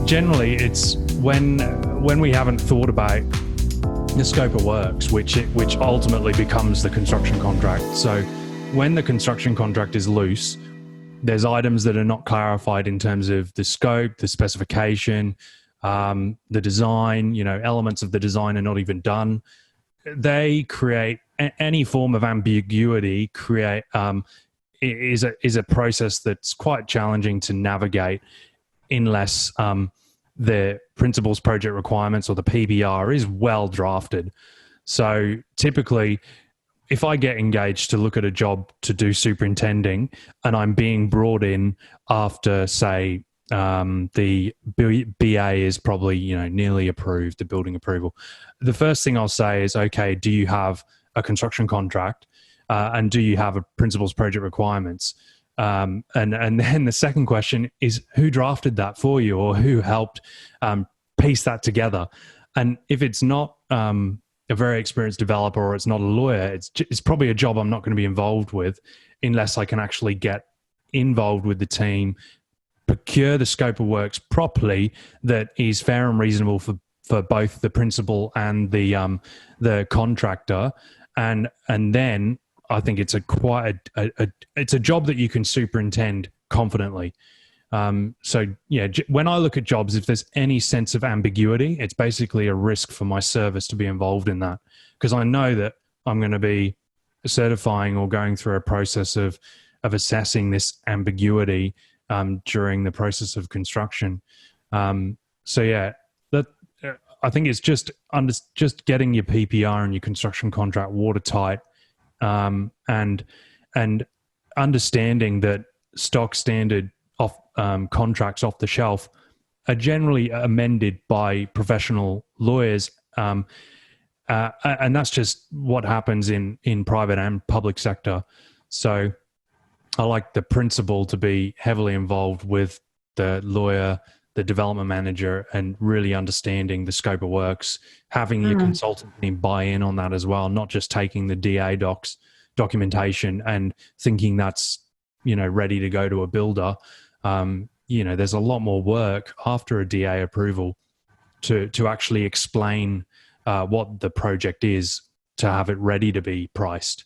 Generally, it's when we haven't thought about the scope of works, which ultimately becomes the construction contract. So when the construction contract is loose, there's items that are not clarified in terms of the scope, the specification, the design. Elements of the design are not even done. They create any form of ambiguity. Is a process that's quite challenging to navigate unless the principals project requirements or the PBR is well drafted. So typically, if I get engaged to look at a job to do superintending and I'm being brought in after, say, the BA is probably nearly approved, the building approval, the first thing I'll say is, okay, do you have a construction contract and do you have a principals project requirements? And then the second question is, who drafted that for you, or who helped piece that together? And if it's not a very experienced developer, or it's not a lawyer, it's probably a job I'm not going to be involved with unless I can actually get involved with the team, procure the scope of works properly that is fair and reasonable for both the principal and the contractor, and then I think it's it's a job that you can superintend confidently. So yeah, when I look at jobs, if there's any sense of ambiguity, it's basically a risk for my service to be involved in that, because I know that I'm going to be certifying or going through a process of assessing this ambiguity during the process of construction. So yeah, I think it's just getting your PPR and your construction contract watertight. And understanding that stock standard contracts off the shelf are generally amended by professional lawyers, and that's just what happens in private and public sector. So I like the principal to be heavily involved with the lawyer, the development manager, and really understanding the scope of works, having your consultant team buy in on that as well, not just taking the DA documentation and thinking that's, ready to go to a builder. There's a lot more work after a DA approval to actually explain what the project is, to have it ready to be priced.